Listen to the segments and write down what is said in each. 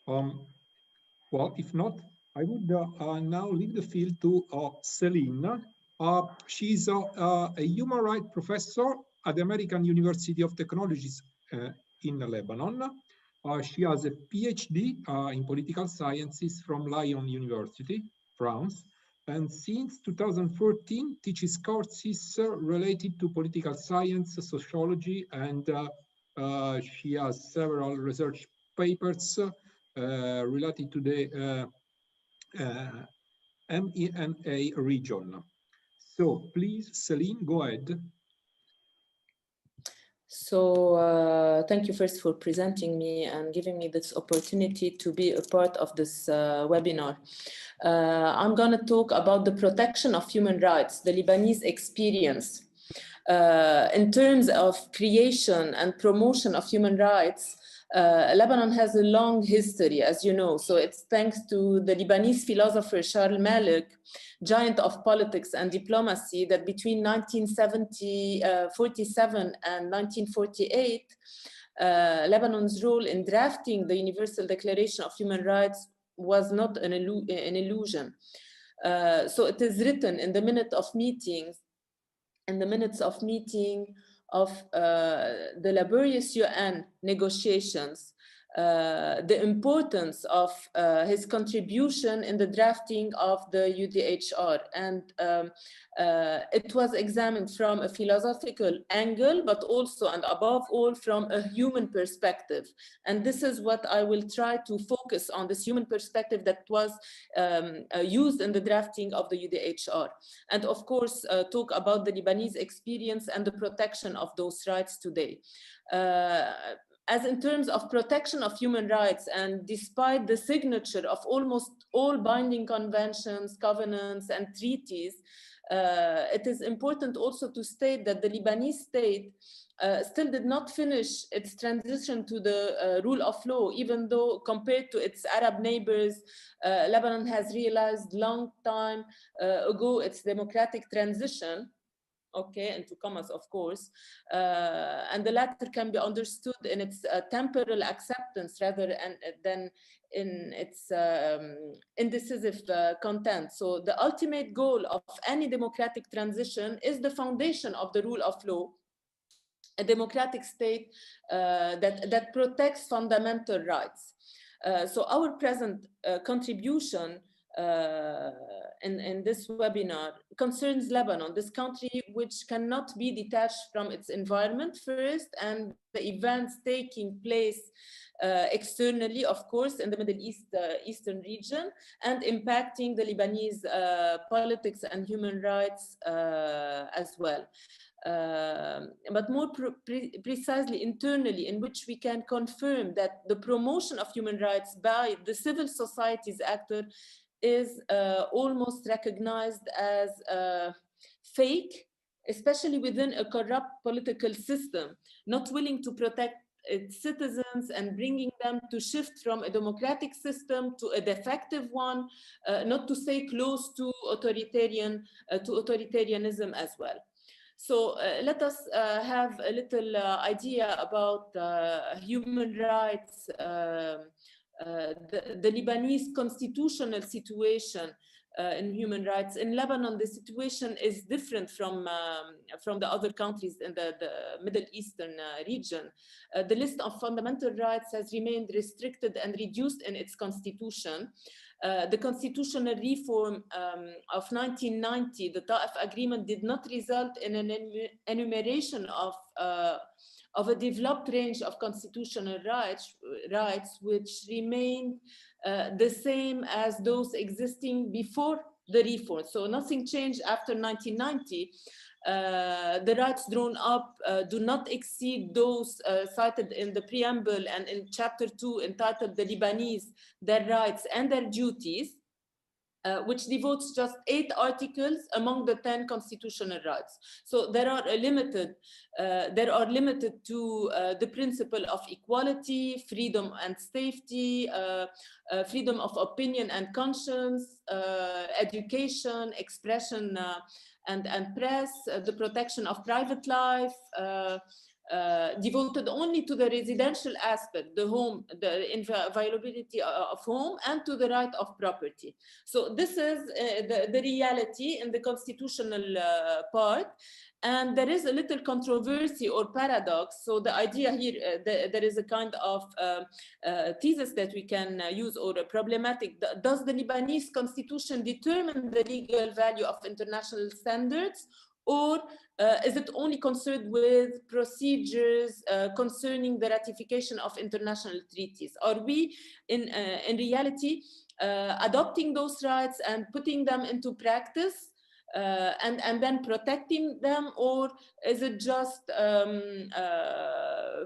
Well, if not, I would now leave the field to Céline. She's a human rights professor at the American University of Technologies in Lebanon. She has a PhD in political sciences from Lyon University, France, and since 2014 teaches courses related to political science, sociology, and she has several research papers related to the MENA region. So please, Céline, go ahead. So thank you first for presenting me and giving me this opportunity to be a part of this webinar. I'm going to talk about the protection of human rights, the Lebanese experience. In terms of creation and promotion of human rights, Lebanon has a long history, as you know. So it's thanks to the Lebanese philosopher Charles Malik, giant of politics and diplomacy, that between 1947 and 1948, Lebanon's role in drafting the Universal Declaration of Human Rights was not an illusion. So it is written in the minutes of meeting of the laborious UN negotiations, the importance of his contribution in the drafting of the UDHR. And it was examined from a philosophical angle, but also and above all from a human perspective. And this is what I will try to focus on, this human perspective that was used in the drafting of the UDHR. And of course, talk about the Lebanese experience and the protection of those rights today. As in terms of protection of human rights, and despite the signature of almost all binding conventions, covenants, and treaties, it is important also to state that the Lebanese state still did not finish its transition to the rule of law, even though compared to its Arab neighbors, Lebanon has realized long time ago its democratic transition. Okay, and to commas, of course, and the latter can be understood in its temporal acceptance rather than in its indecisive content. So the ultimate goal of any democratic transition is the foundation of the rule of law, a democratic state that protects fundamental rights. So our present contribution in this webinar concerns Lebanon, this country which cannot be detached from its environment first, and the events taking place externally, of course, in the Middle East, Eastern region, and impacting the Lebanese politics and human rights as well. But more precisely internally, in which we can confirm that the promotion of human rights by the civil society's actor is almost recognized as fake, especially within a corrupt political system, not willing to protect its citizens and bringing them to shift from a democratic system to a defective one, not to stay close to authoritarianism as well. So let us have a little idea about human rights, the Lebanese constitutional situation in human rights. In Lebanon, the situation is different from the other countries in the Middle Eastern region. The list of fundamental rights has remained restricted and reduced in its constitution. The constitutional reform of 1990, the Ta'if Agreement, did not result in an enumeration of a developed range of constitutional rights which remained the same as those existing before the reform. So nothing changed after 1990. The rights drawn up do not exceed those cited in the preamble and in Chapter 2 entitled The Lebanese, Their Rights and Their Duties, which devotes just 8 articles among the 10 constitutional rights. So they are limited to the principle of equality, freedom and safety, freedom of opinion and conscience, education, expression and press, the protection of private life, devoted only to the residential aspect, the home, the inviolability of home, and to the right of property. So this is the reality in the constitutional part. And there is a little controversy or paradox. So the idea here, there is a kind of thesis that we can use, or a problematic. Does the Lebanese constitution determine the legal value of international standards, or is it only concerned with procedures concerning the ratification of international treaties? Are we, in reality, adopting those rights and putting them into practice, and then protecting them, or is it just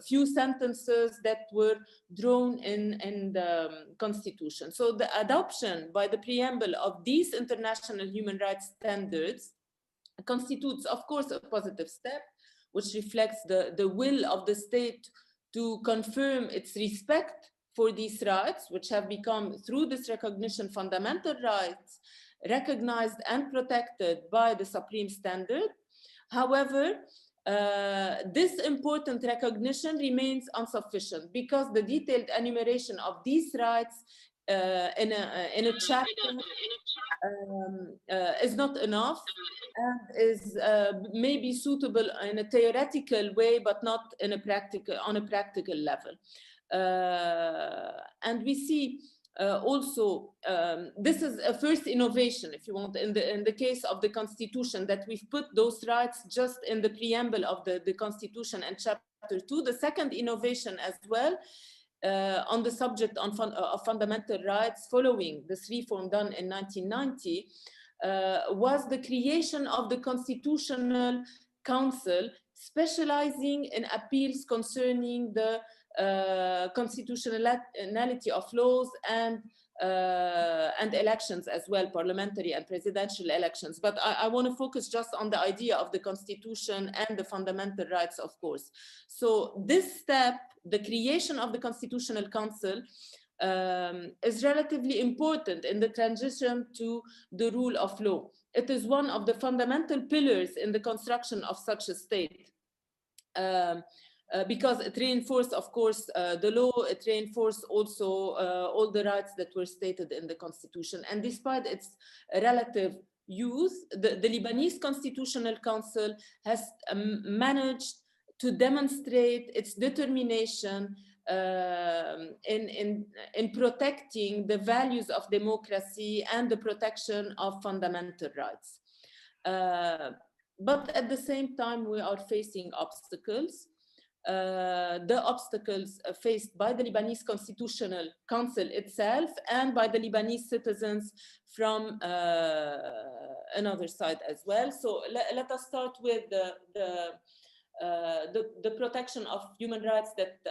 few sentences that were drawn in the constitution? So the adoption by the preamble of these international human rights standards constitutes, of course, a positive step, which reflects the will of the state to confirm its respect for these rights, which have become, through this recognition, fundamental rights recognized and protected by the supreme standard. However, this important recognition remains insufficient, because the detailed enumeration of these rights in a chapter is not enough, and is maybe suitable in a theoretical way, but not in a on a practical level. And we see also, this is a first innovation, if you want, in the case of the Constitution, that we've put those rights just in the preamble of the Constitution and Chapter 2. The second innovation as well, on the subject of fundamental rights, following this reform done in 1990, was the creation of the Constitutional Council, specializing in appeals concerning the constitutionality of laws and elections as well, parliamentary and presidential elections. But I want to focus just on the idea of the Constitution and the fundamental rights, of course. So this step, the creation of the Constitutional Council, is relatively important in the transition to the rule of law. It is one of the fundamental pillars in the construction of such a state. Because it reinforced, of course, the law, it reinforced also all the rights that were stated in the Constitution. And despite its relative use, the Lebanese Constitutional Council has managed to demonstrate its determination in protecting the values of democracy and the protection of fundamental rights. But at the same time, we are facing obstacles. The obstacles faced by the Lebanese Constitutional Council itself and by the Lebanese citizens from another side as well. So let us start with the protection of human rights that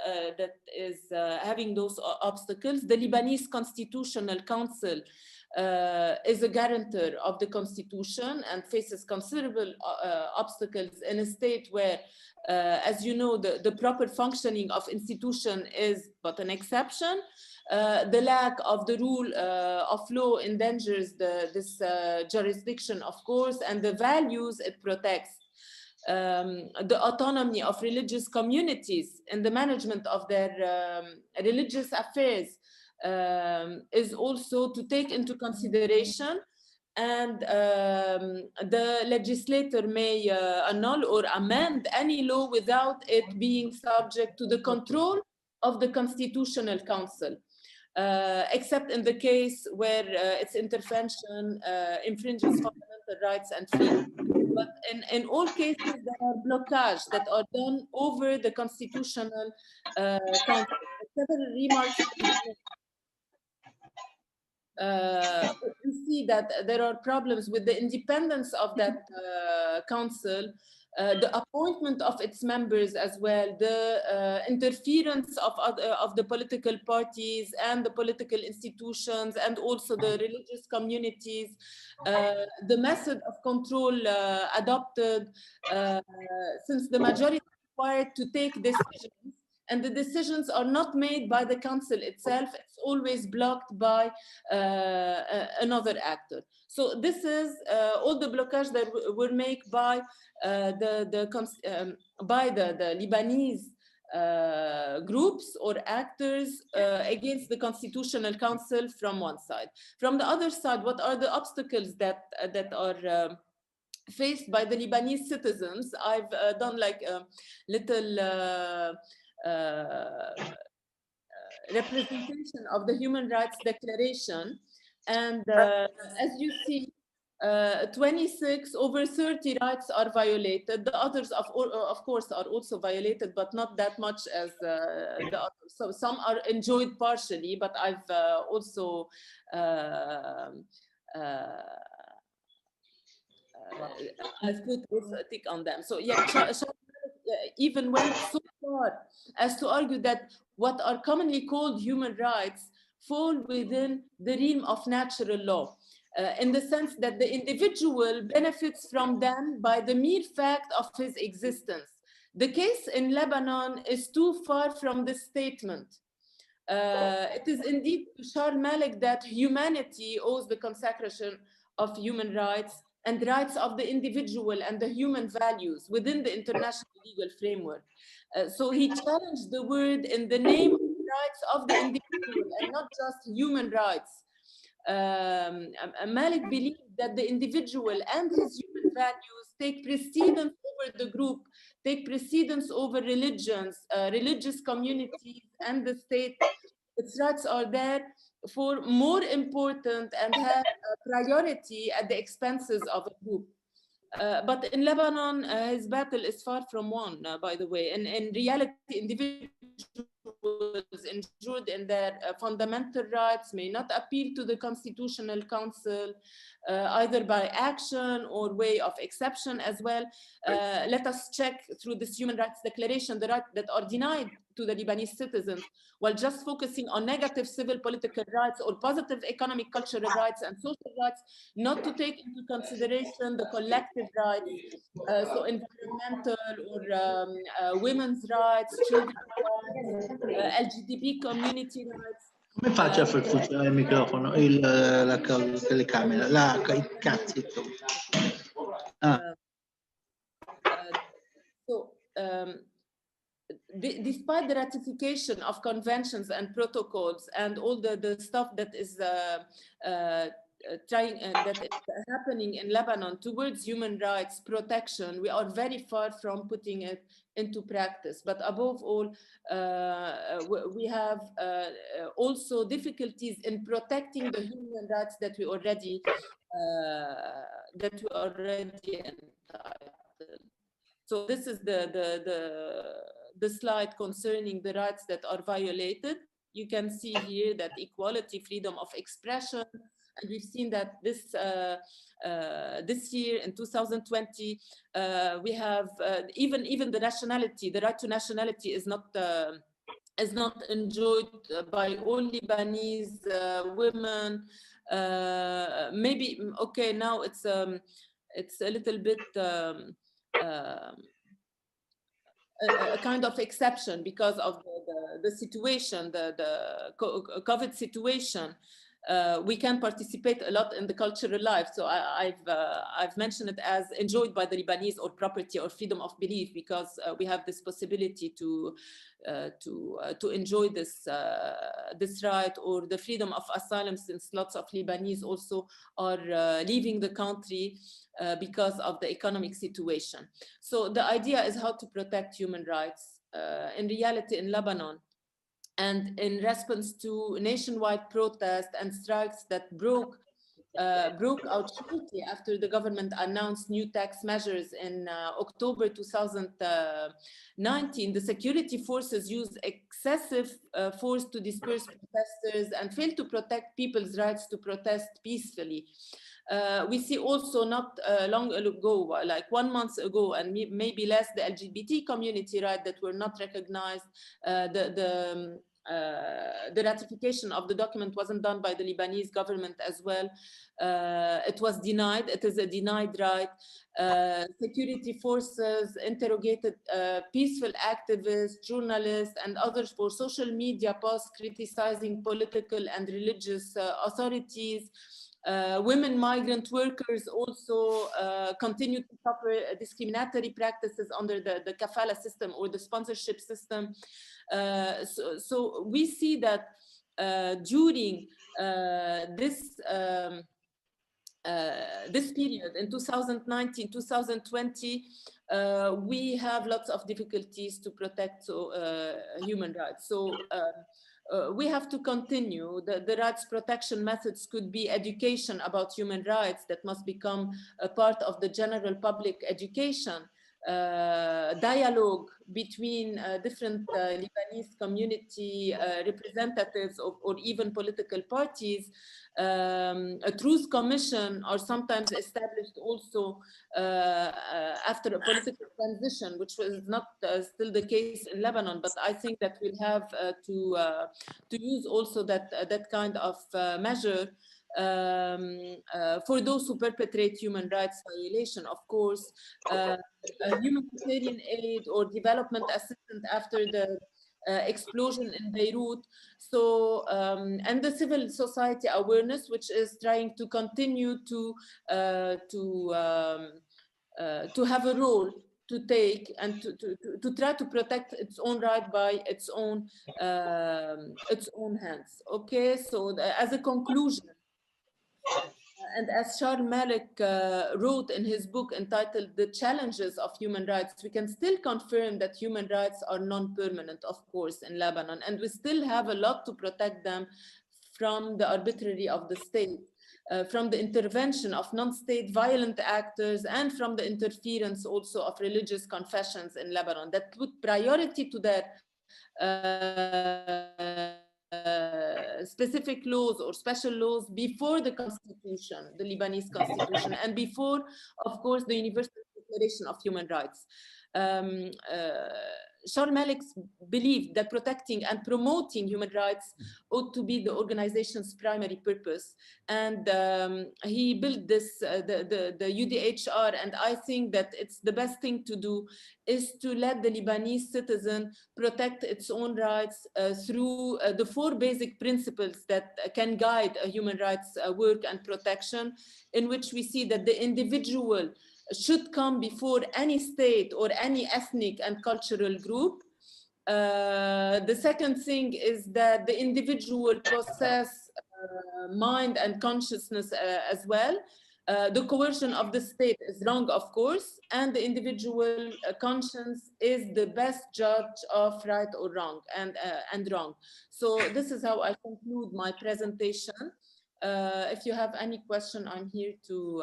is having those obstacles. The Lebanese Constitutional Council is a guarantor of the Constitution and faces considerable obstacles in a state where, as you know, the proper functioning of institution is but an exception. The lack of the rule of law endangers this jurisdiction, of course, and the values it protects. The autonomy of religious communities in the management of their religious affairs is also to take into consideration, and the legislator may annul or amend any law without it being subject to the control of the Constitutional Council, except in the case where its intervention infringes fundamental rights and freedoms. But in all cases, there are blockages that are done over the Constitutional Council. Several remarks. We see that there are problems with the independence of that council, the appointment of its members as well, the interference of the political parties and the political institutions, and also the religious communities, the method of control adopted, since the majority required to take decisions and the decisions are not made by the council itself. It's always blocked by another actor. So this is all the blockage that were made by the Lebanese groups or actors against the Constitutional Council from one side. From the other side, what are the obstacles that are faced by the Lebanese citizens? I've done like a little representation of the Human Rights Declaration, and as you see, 26 over 30 rights are violated. The others, of course, are also violated, but not that much as the others. So some are enjoyed partially, but I've also I've put also a tick on them. So yeah, even went so far as to argue that what are commonly called human rights fall within the realm of natural law, in the sense that the individual benefits from them by the mere fact of his existence. The case in Lebanon is too far from this statement. It is indeed to Charles Malik that humanity owes the consecration of human rights and rights of the individual and the human values within the international legal framework. So he challenged the word in the name of the rights of the individual and not just human rights. Malik believed that the individual and his human values take precedence over the group, take precedence over religions, religious communities, and the state. Its rights are there for more important and have a priority at the expenses of a group. But in Lebanon, his battle is far from won, by the way. And in reality, individuals injured in their fundamental rights may not appeal to the Constitutional Council, either by action or way of exception as well. Let us check through this Human Rights Declaration the rights that are denied to the Lebanese citizens, while just focusing on negative civil political rights or positive economic, cultural rights and social rights, not to take into consideration the collective rights, so environmental or women's rights, children's rights, LGBT community rights. Come faccio a far funzionare il microfono, la telecamera, il cazzetto? Despite the ratification of conventions and protocols and all the stuff that is that is happening in Lebanon towards human rights protection, we are very far from putting it into practice. But above all, we have also difficulties in protecting the human rights that we already entitled. So this is the slide concerning the rights that are violated. You can see here that equality, freedom of expression, and we've seen that this year in 2020 we have even the nationality, the right to nationality is not enjoyed by all Lebanese women. Maybe okay, now it's a little bit a kind of exception because of the situation, the COVID situation. We can participate a lot in the cultural life. So I've mentioned it as enjoyed by the Lebanese, or property or freedom of belief, because we have this possibility to enjoy this right, or the freedom of asylum, since lots of Lebanese also are leaving the country because of the economic situation. So the idea is how to protect human rights in reality in Lebanon. And in response to nationwide protests and strikes that broke out shortly after the government announced new tax measures in October 2019, the security forces used excessive force to disperse protesters and failed to protect people's rights to protest peacefully. We see also not long ago, like 1 month ago, and maybe less, the LGBT community right that were not recognized. the ratification of the document wasn't done by the Lebanese government as well. It was denied. It is a denied right. Security forces interrogated peaceful activists, journalists, and others for social media posts criticizing political and religious authorities. Women migrant workers also continue to suffer discriminatory practices under the kafala system or the sponsorship system. So we see that during this period in 2019, 2020, we have lots of difficulties to protect human rights. So we have to continue. The rights protection methods could be education about human rights that must become a part of the general public education. Dialogue between different Lebanese community representatives or even political parties. A truth commission are sometimes established also after a political transition, which was not still the case in Lebanon, but I think that we'll have to use also that kind of measure for those who perpetrate human rights violation. Of course, humanitarian aid or development assistance after the explosion in Beirut. So, and the civil society awareness, which is trying to continue to have a role to take and to try to protect its own right by its own hands. Okay, so as a conclusion, and as Charles Malik wrote in his book entitled The Challenges of Human Rights, we can still confirm that human rights are non-permanent, of course, in Lebanon, and we still have a lot to protect them from the arbitrary of the state, from the intervention of non-state violent actors, and from the interference also of religious confessions in Lebanon that put priority to their specific laws or special laws before the constitution, the Lebanese constitution, and before, of course, the Universal Declaration of Human Rights. Charles Malik believed that protecting and promoting human rights ought to be the organization's primary purpose. And he built this, the UDHR, and I think that it's the best thing to do is to let the Lebanese citizen protect its own rights through the 4 basic principles that can guide human rights work and protection, in which we see that the individual should come before any state or any ethnic and cultural group. The second thing is that the individual possess mind and consciousness as well. The coercion of the state is wrong, of course, and the individual conscience is the best judge of right or wrong and wrong. So this is how I conclude my presentation. If you have any question, I'm here to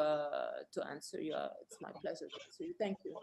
answer you. It's my pleasure to answer you. Thank you.